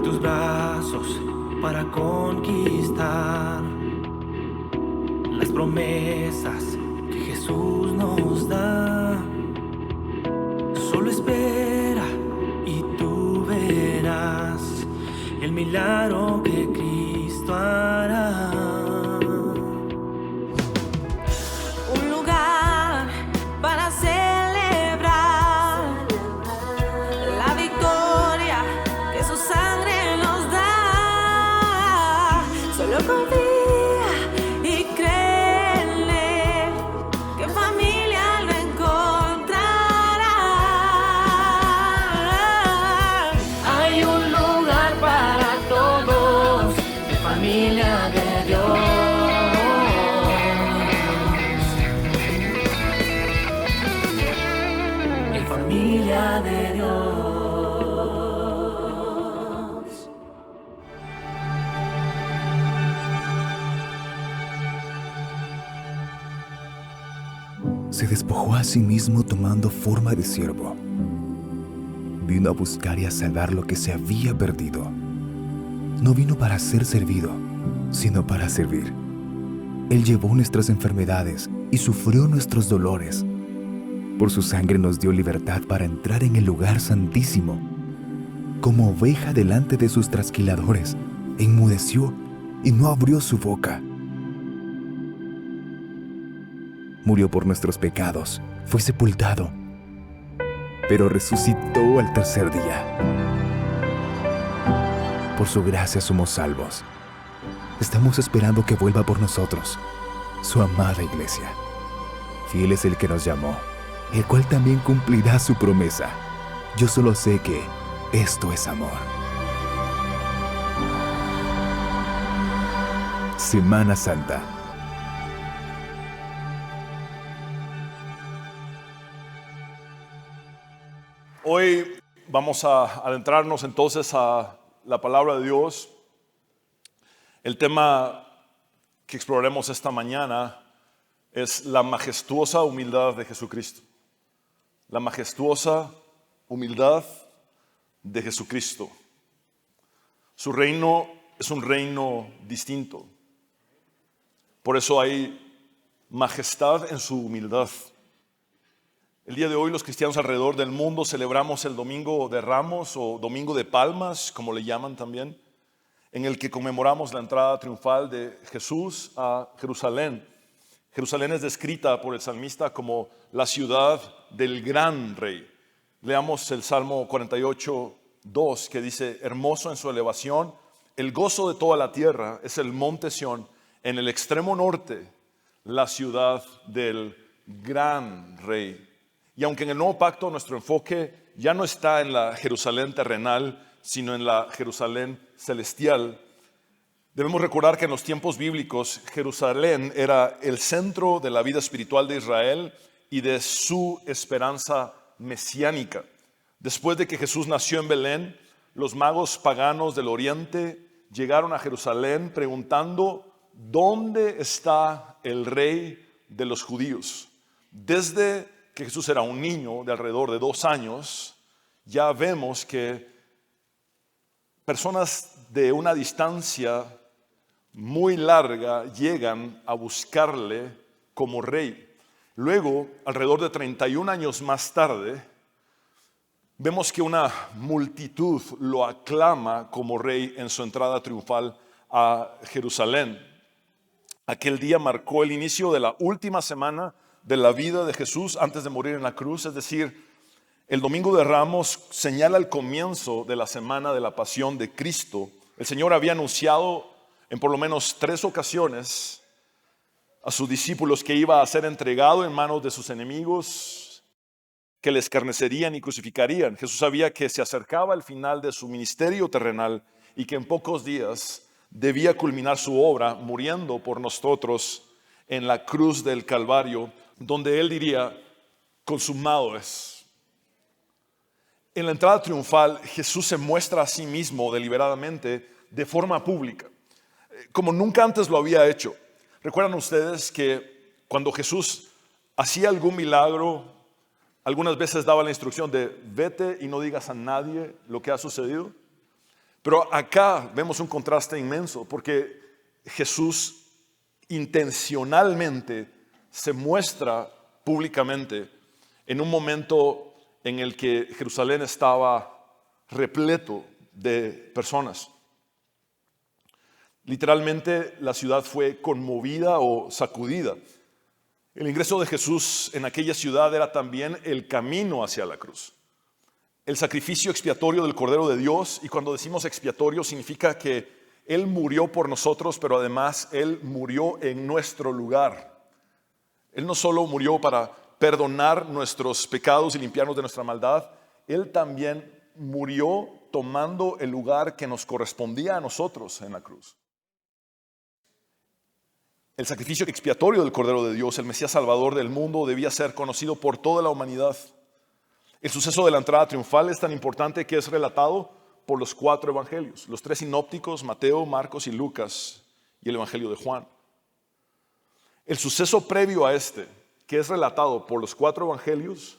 tus brazos para conquistar las promesas que Jesús nos da. Solo espera y tú verás el milagro que Cristo hará. Un lugar para celebrar la victoria que su sangre nos da. Solo confía y créele que familia lo encontrará. Hay un lugar para todos, de familia de Dios. Familia de Dios. Se despojó a sí mismo tomando forma de siervo. Vino a buscar y a salvar lo que se había perdido. No vino para ser servido, sino para servir. Él llevó nuestras enfermedades y sufrió nuestros dolores. Por su sangre nos dio libertad para entrar en el lugar santísimo. Como oveja delante de sus trasquiladores, enmudeció y no abrió su boca. Murió por nuestros pecados, fue sepultado, pero resucitó al tercer día. Por su gracia somos salvos. Estamos esperando que vuelva por nosotros, su amada iglesia. Fiel es el que nos llamó, el cual también cumplirá su promesa. Yo solo sé que esto es amor. Semana Santa. Hoy vamos a adentrarnos entonces a la palabra de Dios. El tema que exploraremos esta mañana es la majestuosa humildad de Jesucristo. La majestuosa humildad de Jesucristo. Su reino es un reino distinto. Por eso hay majestad en su humildad. El día de hoy los cristianos alrededor del mundo celebramos el Domingo de Ramos o Domingo de Palmas, como le llaman también, en el que conmemoramos la entrada triunfal de Jesús a Jerusalén. Jerusalén es descrita por el salmista como la ciudad del gran rey. Leamos el Salmo 48:2 que dice: hermoso en su elevación, el gozo de toda la tierra es el monte Sión, en el extremo norte, la ciudad del gran rey. Y aunque en el nuevo pacto nuestro enfoque ya no está en la Jerusalén terrenal, sino en la Jerusalén celestial, debemos recordar que en los tiempos bíblicos Jerusalén era el centro de la vida espiritual de Israel y de su esperanza mesiánica. Después de que Jesús nació en Belén, los magos paganos del oriente llegaron a Jerusalén preguntando: ¿dónde está el rey de los judíos? Desde que Jesús era un niño de alrededor de 2 años, ya vemos que personas de una distancia muy larga llegan a buscarle como rey. Luego, alrededor de 31 años más tarde, vemos que una multitud lo aclama como rey en su entrada triunfal a Jerusalén. Aquel día marcó el inicio de la última semana de la vida de Jesús antes de morir en la cruz, es decir, el Domingo de Ramos señala el comienzo de la semana de la pasión de Cristo. El Señor había anunciado en por lo menos 3 ocasiones a sus discípulos que iba a ser entregado en manos de sus enemigos, que le escarnecerían y crucificarían. Jesús sabía que se acercaba el final de su ministerio terrenal y que en pocos días debía culminar su obra muriendo por nosotros en la cruz del Calvario, donde él diría: consumado es. En la entrada triunfal, Jesús se muestra a sí mismo deliberadamente de forma pública, como nunca antes lo había hecho. ¿Recuerdan ustedes que cuando Jesús hacía algún milagro, algunas veces daba la instrucción de vete y no digas a nadie lo que ha sucedido? Pero acá vemos un contraste inmenso porque Jesús intencionalmente se muestra públicamente en un momento en el que Jerusalén estaba repleto de personas. Literalmente la ciudad fue conmovida o sacudida. El ingreso de Jesús en aquella ciudad era también el camino hacia la cruz. El sacrificio expiatorio del Cordero de Dios, y cuando decimos expiatorio significa que Él murió por nosotros, pero además Él murió en nuestro lugar. Él no solo murió para perdonar nuestros pecados y limpiarnos de nuestra maldad, Él también murió tomando el lugar que nos correspondía a nosotros en la cruz. El sacrificio expiatorio del Cordero de Dios, el Mesías Salvador del mundo, debía ser conocido por toda la humanidad. El suceso de la entrada triunfal es tan importante que es relatado por los 4 evangelios, los 3 sinópticos, Mateo, Marcos y Lucas, y el evangelio de Juan. El suceso previo a este, que es relatado por los 4 evangelios,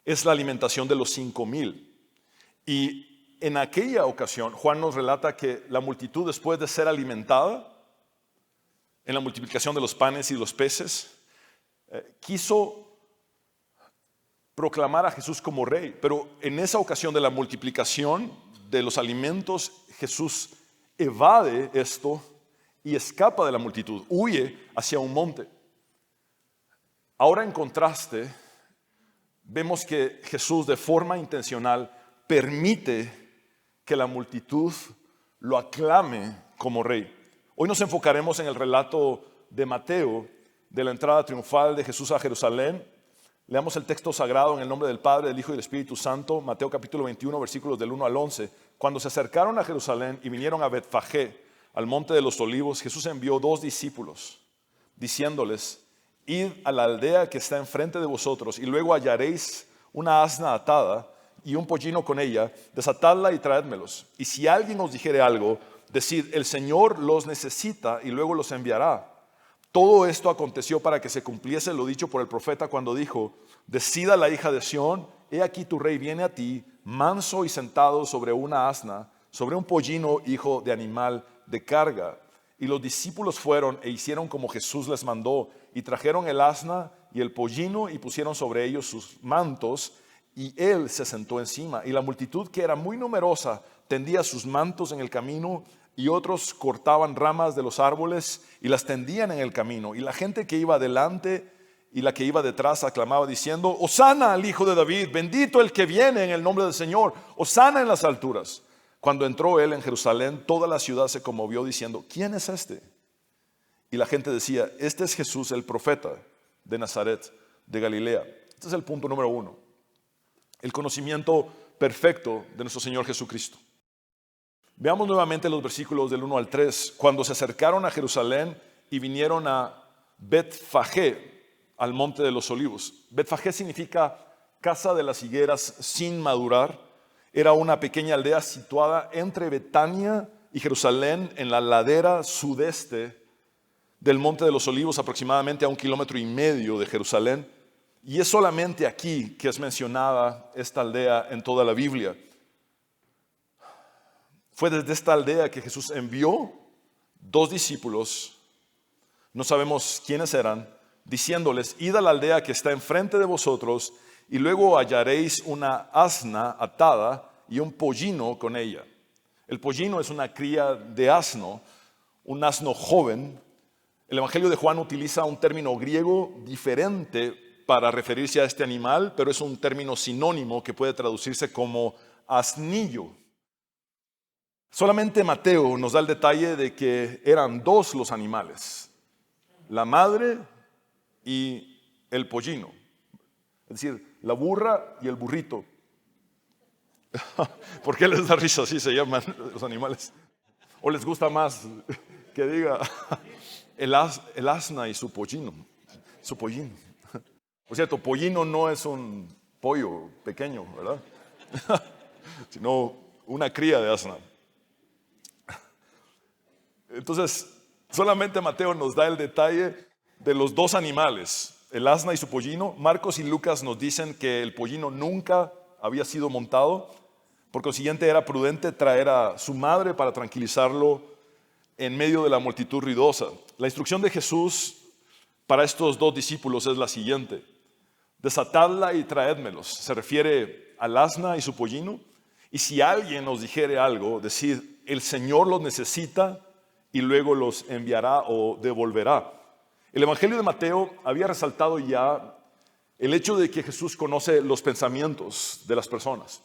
es la alimentación de los 5,000. Y en aquella ocasión, Juan nos relata que la multitud, después de ser alimentada en la multiplicación de los panes y los peces, quiso proclamar a Jesús como rey, pero en esa ocasión de la multiplicación de los alimentos, Jesús evade esto y escapa de la multitud, huye hacia un monte. Ahora en contraste, vemos que Jesús de forma intencional permite que la multitud lo aclame como rey. Hoy nos enfocaremos en el relato de Mateo de la entrada triunfal de Jesús a Jerusalén. Leamos el texto sagrado en el nombre del Padre, del Hijo y del Espíritu Santo, Mateo capítulo 21, versículos del 1 al 11. Cuando se acercaron a Jerusalén y vinieron a Betfagé, al monte de los olivos, Jesús envió 2 discípulos, diciéndoles: id a la aldea que está enfrente de vosotros, y luego hallaréis una asna atada y un pollino con ella, desatadla y traédmelos. Y si alguien os dijere algo, decid: el Señor los necesita, y luego los enviará. Todo esto aconteció para que se cumpliese lo dicho por el profeta cuando dijo: decida la hija de Sión, he aquí tu rey viene a ti, manso y sentado sobre una asna, sobre un pollino, hijo de animal de carga. Y los discípulos fueron e hicieron como Jesús les mandó, y trajeron el asna y el pollino y pusieron sobre ellos sus mantos, y él se sentó encima. Y la multitud, que era muy numerosa, tendía sus mantos en el camino, y otros cortaban ramas de los árboles y las tendían en el camino. Y la gente que iba delante y la que iba detrás aclamaba diciendo: Hosana al Hijo de David, bendito el que viene en el nombre del Señor, Hosana en las alturas. Cuando entró él en Jerusalén, toda la ciudad se conmovió diciendo: ¿quién es este? Y la gente decía: este es Jesús el profeta de Nazaret de Galilea. Este es el punto número 1, el conocimiento perfecto de nuestro Señor Jesucristo. Veamos nuevamente los versículos del 1 al 3. Cuando se acercaron a Jerusalén y vinieron a Betfagé, al monte de los olivos. Betfagé significa casa de las higueras sin madurar. Era una pequeña aldea situada entre Betania y Jerusalén, en la ladera sudeste del monte de los olivos, aproximadamente a 1,5 kilómetros de Jerusalén. Y es solamente aquí que es mencionada esta aldea en toda la Biblia. Fue desde esta aldea que Jesús envió 2 discípulos, no sabemos quiénes eran, diciéndoles: id a la aldea que está enfrente de vosotros, y luego hallaréis una asna atada y un pollino con ella. El pollino es una cría de asno, un asno joven. El Evangelio de Juan utiliza un término griego diferente para referirse a este animal, pero es un término sinónimo que puede traducirse como asnillo. Solamente Mateo nos da el detalle de que eran 2 los animales, la madre y el pollino, es decir, la burra y el burrito. ¿Por qué les da risa? Así se llaman los animales. ¿O les gusta más que diga el asna y su pollino? Su pollino. Por cierto, pollino no es un pollo pequeño, ¿verdad? Sino una cría de asna. Entonces, solamente Mateo nos da el detalle de los 2 animales, el asna y su pollino. Marcos y Lucas nos dicen que el pollino nunca había sido montado, Por consiguiente, era prudente traer a su madre para tranquilizarlo en medio de la multitud ruidosa. La instrucción de Jesús para estos dos discípulos es la siguiente: desatadla y traédmelos. Se refiere al asna y su pollino. Y si alguien os dijere algo, decid, el Señor los necesita y luego los enviará o devolverá. El Evangelio de Mateo había resaltado ya el hecho de que Jesús conoce los pensamientos de las personas.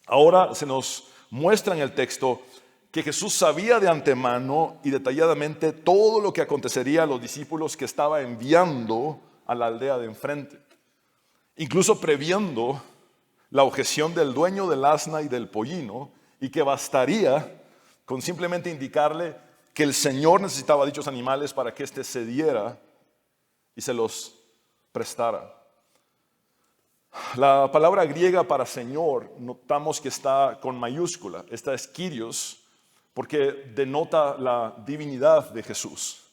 Ahora se nos muestra en el texto que Jesús sabía de antemano y detalladamente todo lo que acontecería a los discípulos que estaba enviando a la aldea de enfrente, incluso previendo la objeción del dueño del asna y del pollino, y que bastaría con simplemente indicarle que el Señor necesitaba dichos animales para que éste cediera y se los prestara. La palabra griega para Señor notamos que está con mayúscula. Esta es Kyrios, porque denota la divinidad de Jesús.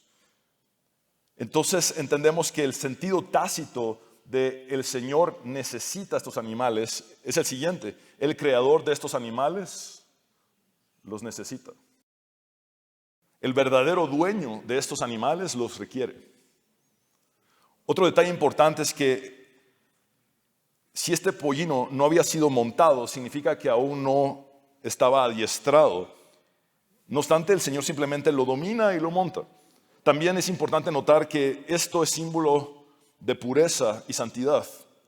Entonces entendemos que el sentido tácito de el Señor necesita estos animales es el siguiente: el creador de estos animales los necesita. El verdadero dueño de estos animales los requiere. Otro detalle importante es que si este pollino no había sido montado, significa que aún no estaba adiestrado. No obstante, el Señor simplemente lo domina y lo monta. También es importante notar que esto es símbolo de pureza y santidad.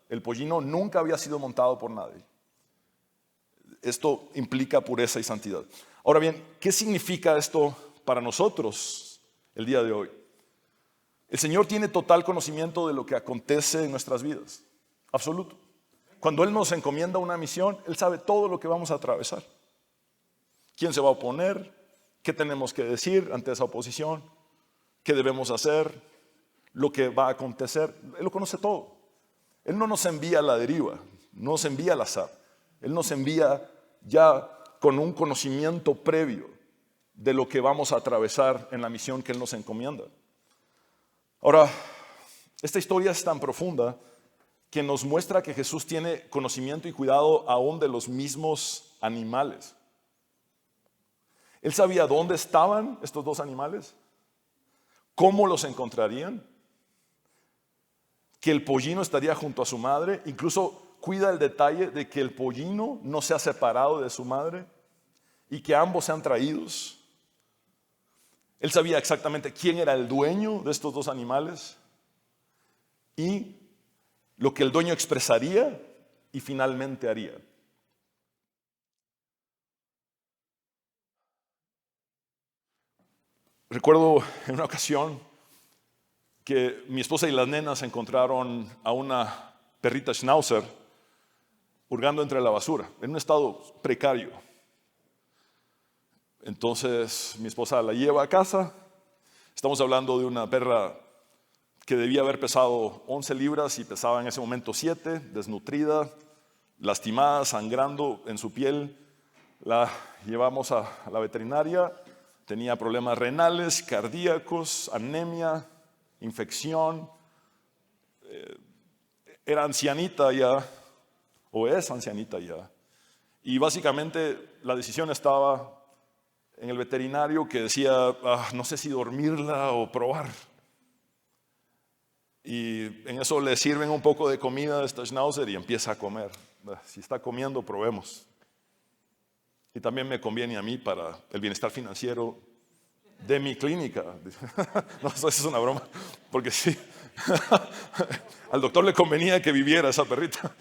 El pollino nunca había sido montado por nadie. Esto implica pureza y santidad. Ahora bien, ¿qué significa esto para nosotros el día de hoy? El Señor tiene total conocimiento de lo que acontece en nuestras vidas. Absoluto. Cuando Él nos encomienda una misión, Él sabe todo lo que vamos a atravesar. ¿Quién se va a oponer? ¿Qué tenemos que decir ante esa oposición? ¿Qué debemos hacer? Lo que va a acontecer. Él lo conoce todo. Él no nos envía a la deriva, no nos envía al azar. Él nos envía ya con un conocimiento previo de lo que vamos a atravesar en la misión que Él nos encomienda. Ahora, esta historia es tan profunda que nos muestra que Jesús tiene conocimiento y cuidado aún de los mismos animales. Él sabía dónde estaban estos dos animales, cómo los encontrarían, que el pollino estaría junto a su madre, incluso cuida el detalle de que el pollino no se ha separado de su madre y que ambos sean traídos. Él sabía exactamente quién era el dueño de estos dos animales y lo que el dueño expresaría y finalmente haría. Recuerdo en una ocasión que mi esposa y las nenas encontraron a una perrita schnauzer hurgando entre la basura, en un estado precario. Entonces mi esposa la lleva a casa. Estamos hablando de una perra que debía haber pesado 11 libras y pesaba en ese momento 7, desnutrida, lastimada, sangrando en su piel. La llevamos a la veterinaria, tenía problemas renales, cardíacos, anemia, infección. Era ancianita ya, o es ancianita ya. Y básicamente la decisión estaba en el veterinario, que decía, no sé si dormirla o probar. Y en eso le sirven un poco de comida a esta schnauzer y empieza a comer. Si está comiendo, probemos. Y también me conviene a mí para el bienestar financiero de mi clínica. No, eso es una broma, porque sí, al doctor le convenía que viviera esa perrita.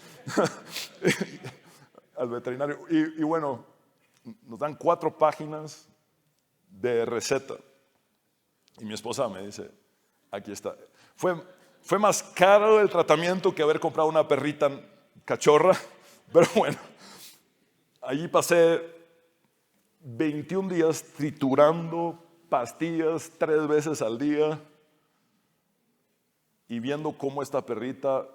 Al veterinario. Y bueno, nos dan 4 páginas de receta. Y mi esposa me dice, aquí está. Fue más caro el tratamiento que haber comprado una perrita cachorra, pero bueno, allí pasé 21 días triturando pastillas 3 veces al día y viendo cómo esta perrita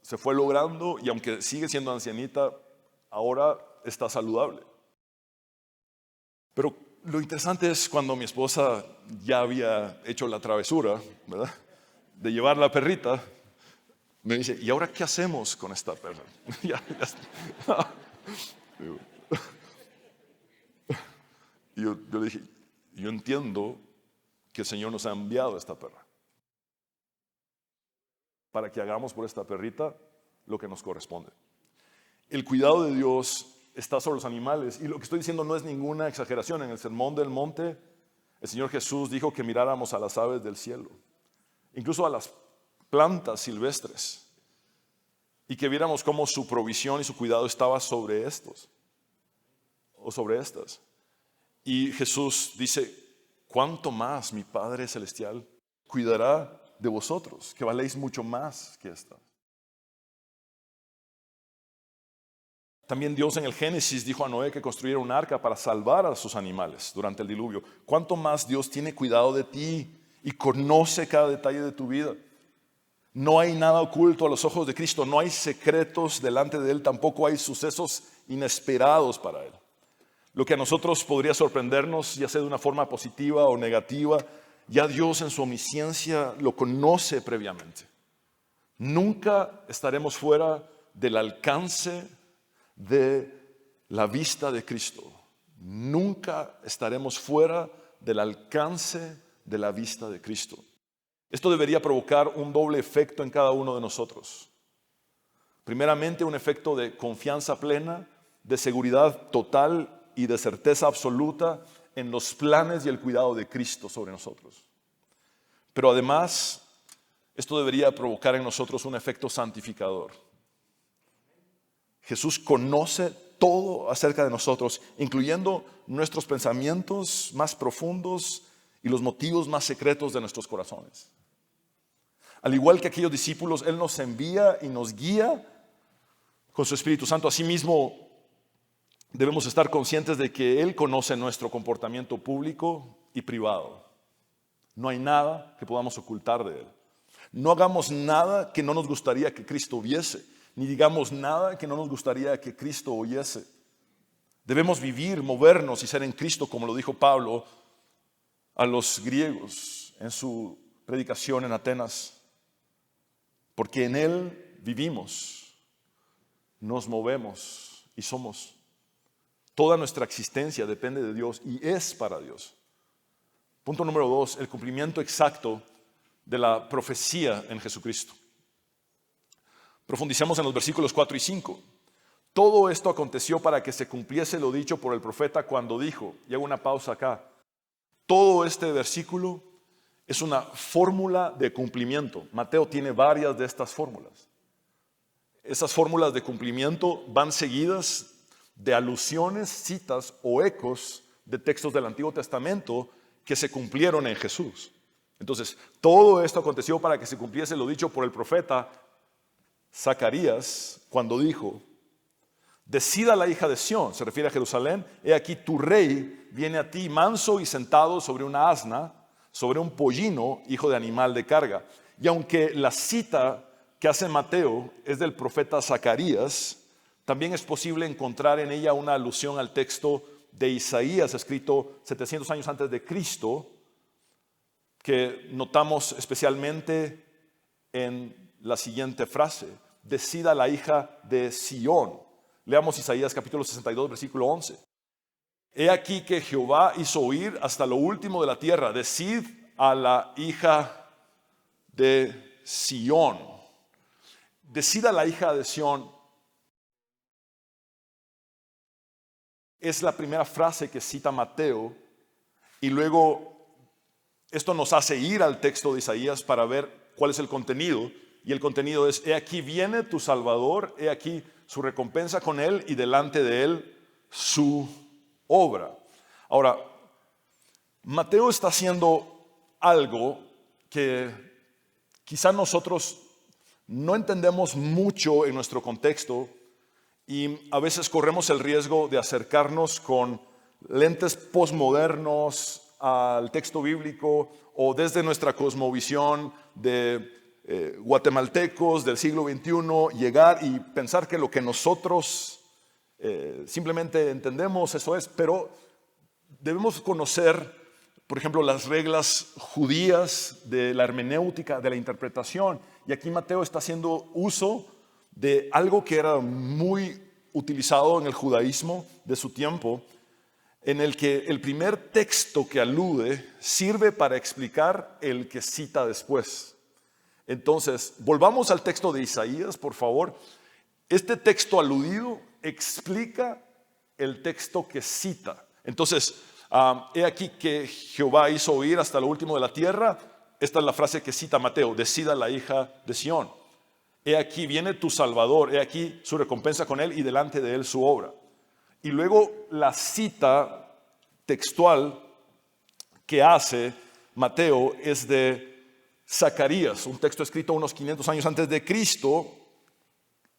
se fue logrando, y aunque sigue siendo ancianita, ahora está saludable. Pero lo interesante es cuando mi esposa ya había hecho la travesura, ¿verdad?, de llevar la perrita, me dice, ¿y ahora qué hacemos con esta perra? Y yo le dije, yo entiendo que el Señor nos ha enviado a esta perra para que hagamos por esta perrita lo que nos corresponde. El cuidado de Dios está sobre los animales, y lo que estoy diciendo no es ninguna exageración. En el Sermón del Monte, el Señor Jesús dijo que miráramos a las aves del cielo, incluso a las plantas silvestres, y que viéramos cómo su provisión y su cuidado estaba sobre estos o sobre estas. Y Jesús dice, ¿cuánto más mi Padre Celestial cuidará de vosotros, que valéis mucho más que esta? También Dios en el Génesis dijo a Noé que construyera un arca para salvar a sus animales durante el diluvio. ¿Cuánto más Dios tiene cuidado de ti y conoce cada detalle de tu vida? No hay nada oculto a los ojos de Cristo, no hay secretos delante de Él, tampoco hay sucesos inesperados para Él. Lo que a nosotros podría sorprendernos, ya sea de una forma positiva o negativa, ya Dios en su omnisciencia lo conoce previamente. Nunca estaremos fuera del alcance de la vista de Cristo. Nunca estaremos fuera del alcance de la vista de Cristo. Esto debería provocar un doble efecto en cada uno de nosotros. Primeramente, un efecto de confianza plena, de seguridad total y de certeza absoluta en los planes y el cuidado de Cristo sobre nosotros. Pero además, esto debería provocar en nosotros un efecto santificador. Jesús conoce todo acerca de nosotros, incluyendo nuestros pensamientos más profundos y los motivos más secretos de nuestros corazones. Al igual que aquellos discípulos, Él nos envía y nos guía con su Espíritu Santo. Asimismo, debemos estar conscientes de que Él conoce nuestro comportamiento público y privado. No hay nada que podamos ocultar de Él. No hagamos nada que no nos gustaría que Cristo viese, ni digamos nada que no nos gustaría que Cristo oyese. Debemos vivir, movernos y ser en Cristo, como lo dijo Pablo a los griegos en su predicación en Atenas. Porque en Él vivimos, nos movemos y somos. Toda nuestra existencia depende de Dios y es para Dios. Punto número 2, el cumplimiento exacto de la profecía en Jesucristo. Profundicemos en los versículos 4 y 5. Todo esto aconteció para que se cumpliese lo dicho por el profeta cuando dijo, y hago una pausa acá, todo este versículo es una fórmula de cumplimiento. Mateo tiene varias de estas fórmulas. Esas fórmulas de cumplimiento van seguidas de alusiones, citas o ecos de textos del Antiguo Testamento que se cumplieron en Jesús. Entonces, todo esto aconteció para que se cumpliese lo dicho por el profeta Zacarías cuando dijo, decida la hija de Sión, se refiere a Jerusalén, he aquí tu rey viene a ti manso y sentado sobre una asna, sobre un pollino, hijo de animal de carga. Y aunque la cita que hace Mateo es del profeta Zacarías, también es posible encontrar en ella una alusión al texto de Isaías, escrito 700 años antes de Cristo, que notamos especialmente en la siguiente frase, decida la hija de Sión. Leamos Isaías capítulo 62, versículo 11. He aquí que Jehová hizo oír hasta lo último de la tierra, decid a la hija de Sión. Decida la hija de Sión es la primera frase que cita Mateo, y luego esto nos hace ir al texto de Isaías para ver cuál es el contenido. Y el contenido es, he aquí viene tu Salvador, he aquí su recompensa con él y delante de él su obra. Ahora, Mateo está haciendo algo que quizá nosotros no entendemos mucho en nuestro contexto y a veces corremos el riesgo de acercarnos con lentes posmodernos al texto bíblico o desde nuestra cosmovisión de guatemaltecos del siglo XXI, llegar y pensar que lo que nosotros simplemente entendemos, eso es, pero debemos conocer, por ejemplo, las reglas judías de la hermenéutica, de la interpretación. Y aquí Mateo está haciendo uso de algo que era muy utilizado en el judaísmo de su tiempo, en el que el primer texto que alude sirve para explicar el que cita después. Entonces, volvamos al texto de Isaías, por favor. Este texto aludido explica el texto que cita. Entonces, he aquí que Jehová hizo oír hasta lo último de la tierra. Esta es la frase que cita Mateo: decida la hija de Sión. He aquí viene tu Salvador, he aquí su recompensa con él y delante de él su obra. Y luego la cita textual que hace Mateo es de Zacarías, un texto escrito unos 500 años antes de Cristo,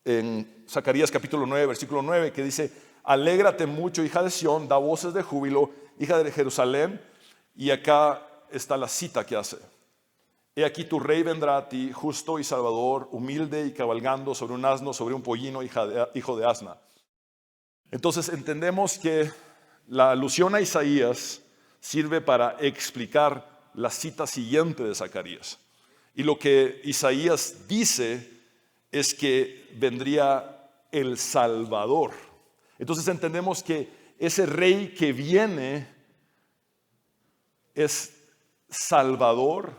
en Zacarías capítulo 9, versículo 9, que dice: alégrate mucho, hija de Sión, da voces de júbilo, hija de Jerusalén. Y acá está la cita que hace: he aquí tu rey vendrá a ti, justo y salvador, humilde y cabalgando sobre un asno, sobre un pollino, hijo de asna. Entonces entendemos que la alusión a Isaías sirve para explicar la cita siguiente de Zacarías. Y lo que Isaías dice es que vendría el Salvador. Entonces entendemos que ese rey que viene es Salvador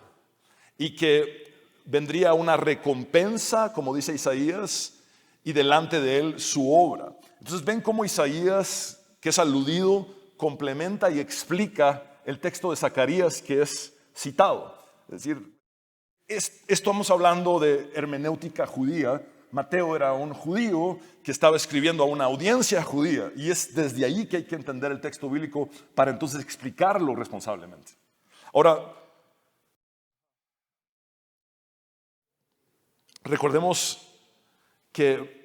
y que vendría una recompensa, como dice Isaías, y delante de él su obra. Entonces ven cómo Isaías, que es aludido, complementa y explica el texto de Zacarías que es citado. Es decir, estamos hablando de hermenéutica judía. Mateo era un judío que estaba escribiendo a una audiencia judía, y es desde ahí que hay que entender el texto bíblico para entonces explicarlo responsablemente. Ahora, recordemos que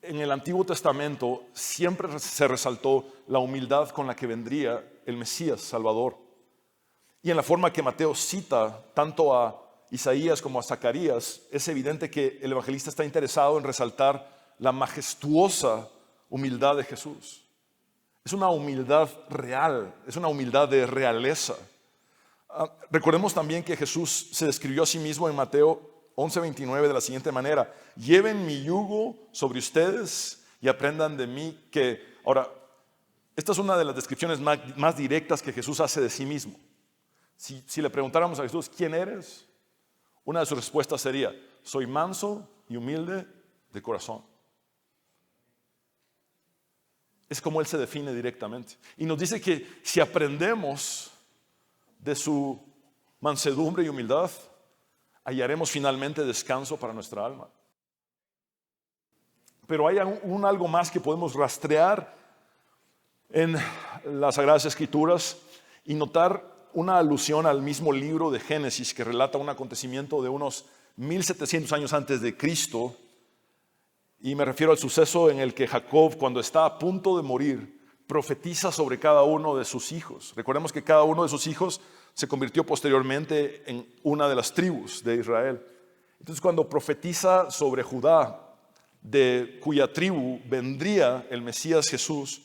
en el Antiguo Testamento siempre se resaltó la humildad con la que vendría el Mesías Salvador. Y en la forma que Mateo cita tanto a Isaías como a Zacarías, es evidente que el evangelista está interesado en resaltar la majestuosa humildad de Jesús. Es una humildad real, es una humildad de realeza. Recordemos también que Jesús se describió a sí mismo en Mateo 11:29 de la siguiente manera: lleven mi yugo sobre ustedes y aprendan de mí que... Ahora, esta es una de las descripciones más directas que Jesús hace de sí mismo. Si le preguntáramos a Jesús, ¿quién eres?, una de sus respuestas sería: soy manso y humilde de corazón. Es como Él se define directamente. Y nos dice que si aprendemos de su mansedumbre y humildad, hallaremos finalmente descanso para nuestra alma. Pero hay algo más que podemos rastrear en las Sagradas Escrituras y notar una alusión al mismo libro de Génesis, que relata un acontecimiento de unos 1700 años antes de Cristo. Y me refiero al suceso en el que Jacob, cuando está a punto de morir, profetiza sobre cada uno de sus hijos. Recordemos que cada uno de sus hijos se convirtió posteriormente en una de las tribus de Israel. Entonces, cuando profetiza sobre Judá, de cuya tribu vendría el Mesías Jesús,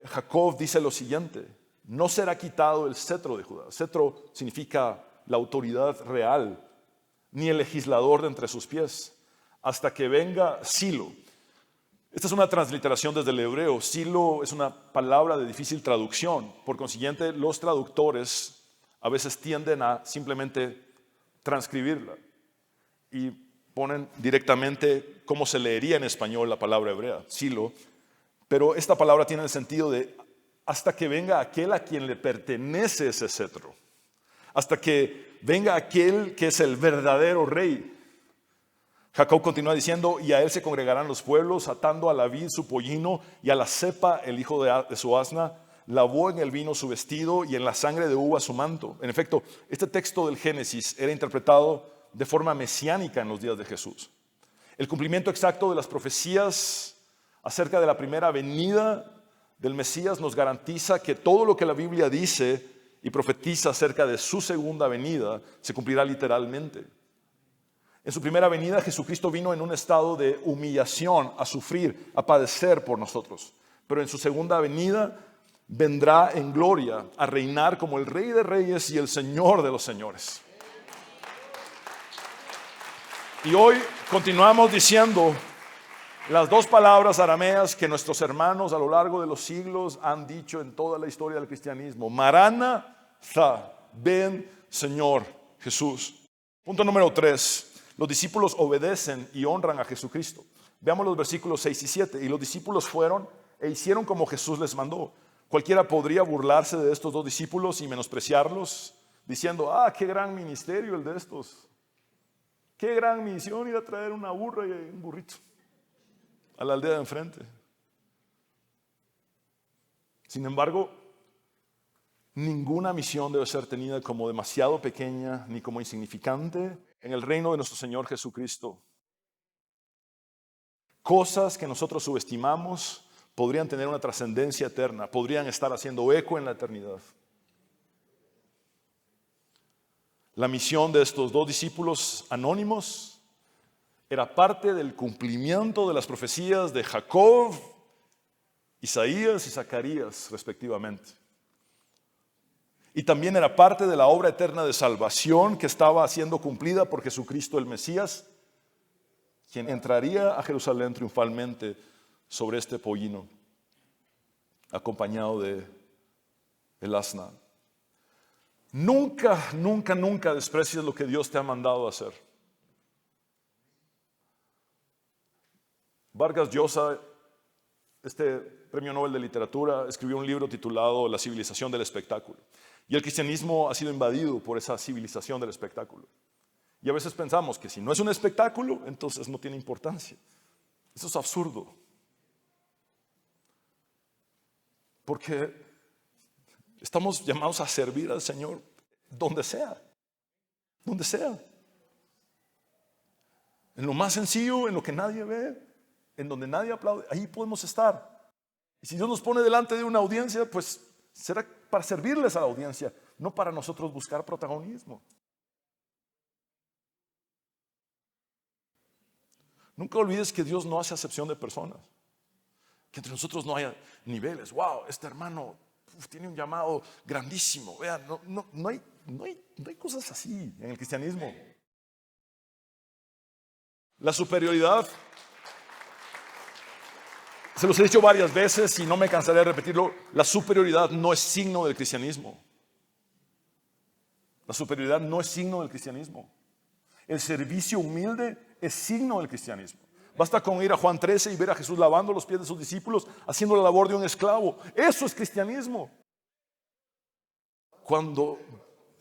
Jacob dice lo siguiente: no será quitado el cetro de Judá. Cetro significa la autoridad real, ni el legislador de entre sus pies, hasta que venga Silo. Esta es una transliteración desde el hebreo. Silo es una palabra de difícil traducción. Por consiguiente, los traductores a veces tienden a simplemente transcribirla y ponen directamente cómo se leería en español la palabra hebrea, Silo. Pero esta palabra tiene el sentido de hasta que venga aquel a quien le pertenece ese cetro, hasta que venga aquel que es el verdadero rey. Jacob continúa diciendo: y a él se congregarán los pueblos, atando a la vid su pollino y a la cepa el hijo de su asna, lavó en el vino su vestido y en la sangre de uva su manto. En efecto, este texto del Génesis era interpretado de forma mesiánica en los días de Jesús. El cumplimiento exacto de las profecías acerca de la primera venida del Mesías nos garantiza que todo lo que la Biblia dice y profetiza acerca de su segunda venida se cumplirá literalmente. En su primera venida, Jesucristo vino en un estado de humillación, a sufrir, a padecer por nosotros. Pero en su segunda venida vendrá en gloria a reinar como el Rey de Reyes y el Señor de los Señores. Y hoy continuamos diciendo las dos palabras arameas que nuestros hermanos a lo largo de los siglos han dicho en toda la historia del cristianismo. Maranatha, ven Señor Jesús. Punto número 3. Los discípulos obedecen y honran a Jesucristo. Veamos los versículos 6 y 7. Y los discípulos fueron e hicieron como Jesús les mandó. Cualquiera podría burlarse de estos dos discípulos y menospreciarlos, diciendo, qué gran ministerio el de estos. Qué gran misión ir a traer una burra y un burrito a la aldea de enfrente. Sin embargo, ninguna misión debe ser tenida como demasiado pequeña ni como insignificante en el reino de nuestro Señor Jesucristo. Cosas que nosotros subestimamos podrían tener una trascendencia eterna, podrían estar haciendo eco en la eternidad. La misión de estos dos discípulos anónimos era parte del cumplimiento de las profecías de Jacob, Isaías y Zacarías, respectivamente. Y también era parte de la obra eterna de salvación que estaba siendo cumplida por Jesucristo el Mesías, quien entraría a Jerusalén triunfalmente sobre este pollino, acompañado de el asna. Nunca, nunca, nunca desprecies lo que Dios te ha mandado a hacer. Vargas Llosa, este premio Nobel de Literatura, escribió un libro titulado La civilización del espectáculo. Y el cristianismo ha sido invadido por esa civilización del espectáculo. Y a veces pensamos que si no es un espectáculo, entonces no tiene importancia. Eso es absurdo. Porque estamos llamados a servir al Señor donde sea. Donde sea. En lo más sencillo, en lo que nadie ve, en donde nadie aplaude, ahí podemos estar. Y si Dios nos pone delante de una audiencia, pues será para servirles a la audiencia, no para nosotros buscar protagonismo. Nunca olvides que Dios no hace acepción de personas. Que entre nosotros no haya niveles. Wow, este hermano tiene un llamado grandísimo. Vean, no hay cosas así en el cristianismo. La superioridad, se los he dicho varias veces y no me cansaré de repetirlo, la superioridad no es signo del cristianismo. La superioridad no es signo del cristianismo. El servicio humilde es signo del cristianismo. Basta con ir a Juan 13 y ver a Jesús lavando los pies de sus discípulos, haciendo la labor de un esclavo. Eso es cristianismo. Cuando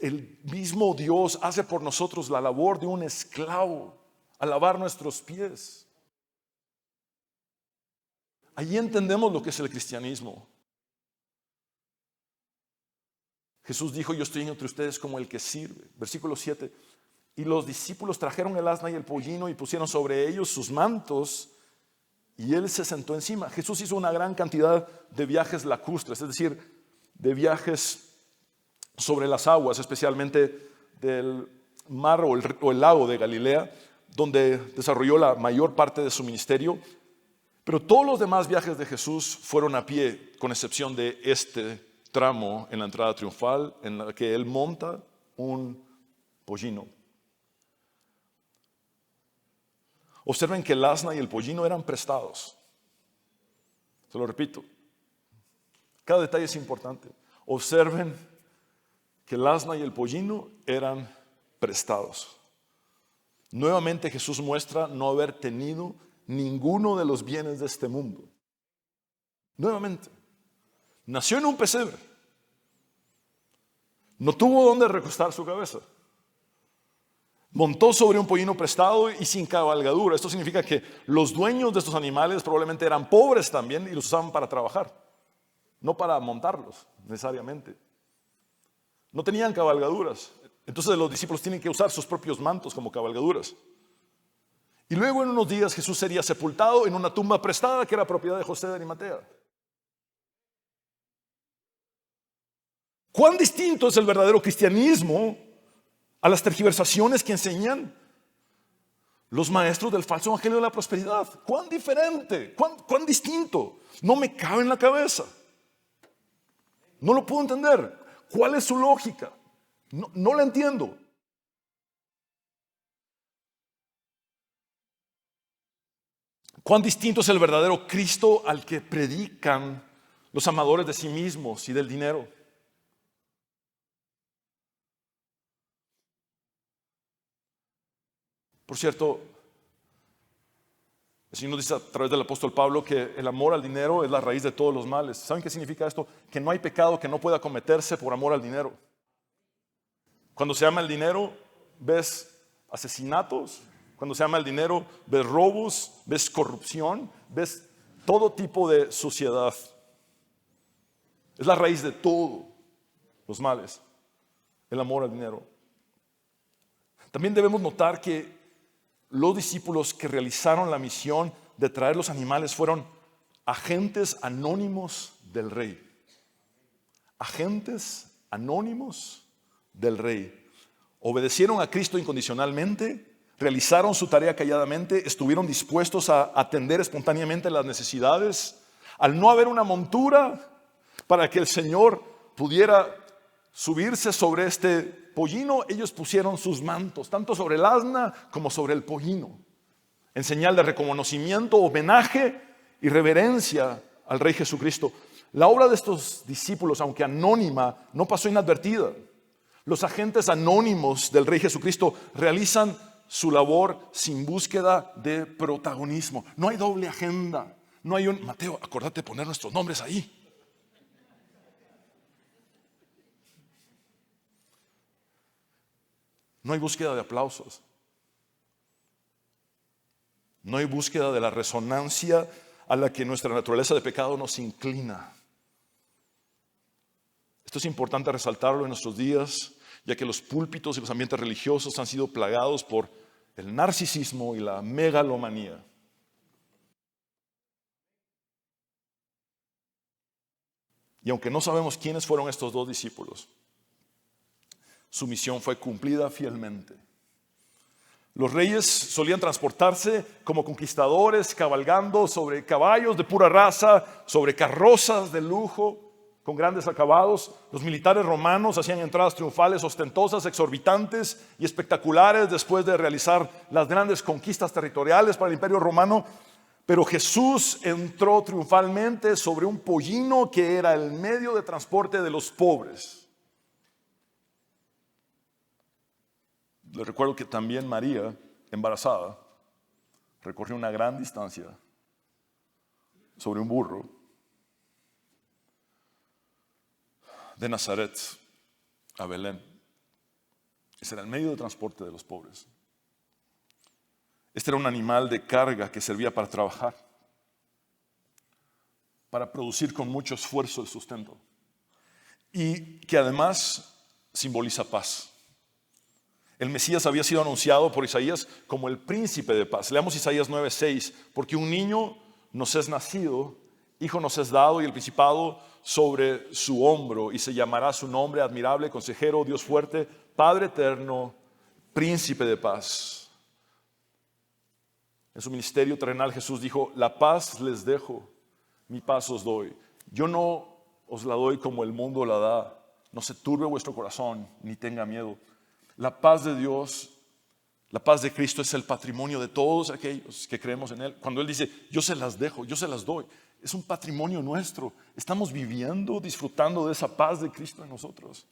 el mismo Dios hace por nosotros la labor de un esclavo, a lavar nuestros pies. Allí entendemos lo que es el cristianismo. Jesús dijo, yo estoy entre ustedes como el que sirve. Versículo 7. Y los discípulos trajeron el asna y el pollino y pusieron sobre ellos sus mantos y él se sentó encima. Jesús hizo una gran cantidad de viajes lacustres, es decir, de viajes sobre las aguas, especialmente del mar o el lago de Galilea, donde desarrolló la mayor parte de su ministerio. Pero todos los demás viajes de Jesús fueron a pie, con excepción de este tramo en la entrada triunfal, en la que él monta un pollino. Observen que el asna y el pollino eran prestados. Se lo repito. Cada detalle es importante. Observen que el asna y el pollino eran prestados. Nuevamente Jesús muestra no haber tenido ninguno de los bienes de este mundo. Nuevamente. Nació en un pesebre. No tuvo donde recostar su cabeza. Montó sobre un pollino prestado y sin cabalgadura. Esto significa que los dueños de estos animales probablemente eran pobres también y los usaban para trabajar, no para montarlos necesariamente. No tenían cabalgaduras. Entonces los discípulos tienen que usar sus propios mantos como cabalgaduras. Y luego en unos días Jesús sería sepultado en una tumba prestada que era propiedad de José de Arimatea. ¿Cuán distinto es el verdadero cristianismo a las tergiversaciones que enseñan los maestros del falso evangelio de la prosperidad? ¿Cuán diferente? ¿Cuán distinto? No me cabe en la cabeza. No lo puedo entender. ¿Cuál es su lógica? No la entiendo. Cuán distinto es el verdadero Cristo al que predican los amadores de sí mismos y del dinero. Por cierto, el Señor nos dice a través del apóstol Pablo que el amor al dinero es la raíz de todos los males. ¿Saben qué significa esto? Que no hay pecado que no pueda cometerse por amor al dinero. Cuando se ama el dinero, ves asesinatos. Cuando se ama el dinero, ves robos, ves corrupción, ves todo tipo de suciedad. Es la raíz de todos los males, el amor al dinero. También debemos notar que los discípulos que realizaron la misión de traer los animales fueron agentes anónimos del rey. Agentes anónimos del rey. Obedecieron a Cristo incondicionalmente, realizaron su tarea calladamente, estuvieron dispuestos a atender espontáneamente las necesidades. Al no haber una montura para que el Señor pudiera subirse sobre este pollino, ellos pusieron sus mantos, tanto sobre el asna como sobre el pollino, en señal de reconocimiento, homenaje y reverencia al Rey Jesucristo. La obra de estos discípulos, aunque anónima, no pasó inadvertida. Los agentes anónimos del Rey Jesucristo realizan su labor sin búsqueda de protagonismo. No hay doble agenda. No hay un, Mateo, acordate de poner nuestros nombres ahí. No hay búsqueda de aplausos. No hay búsqueda de la resonancia a la que nuestra naturaleza de pecado nos inclina. Esto es importante resaltarlo en nuestros días, ya que los púlpitos y los ambientes religiosos han sido plagados por el narcisismo y la megalomanía. Y aunque no sabemos quiénes fueron estos dos discípulos, su misión fue cumplida fielmente. Los reyes solían transportarse como conquistadores, cabalgando sobre caballos de pura raza, sobre carrozas de lujo, con grandes acabados. Los militares romanos hacían entradas triunfales ostentosas, exorbitantes y espectaculares después de realizar las grandes conquistas territoriales para el Imperio Romano. Pero Jesús entró triunfalmente sobre un pollino que era el medio de transporte de los pobres. Les recuerdo que también María, embarazada, recorrió una gran distancia sobre un burro de Nazaret a Belén. Ese era el medio de transporte de los pobres. Este era un animal de carga que servía para trabajar, para producir con mucho esfuerzo el sustento, y que además simboliza paz. El Mesías había sido anunciado por Isaías como el príncipe de paz. Leamos Isaías 9:6, porque un niño nos es nacido, hijo nos es dado, y el principado sobre su hombro, y se llamará su nombre admirable, consejero, Dios fuerte, Padre eterno, príncipe de paz. En su ministerio terrenal Jesús dijo: la paz les dejo, mi paz os doy. Yo no os la doy como el mundo la da. No se turbe vuestro corazón, ni tenga miedo. La paz de Dios, la paz de Cristo es el patrimonio de todos aquellos que creemos en Él. Cuando Él dice, yo se las dejo, yo se las doy, es un patrimonio nuestro. Estamos viviendo, disfrutando de esa paz de Cristo en nosotros.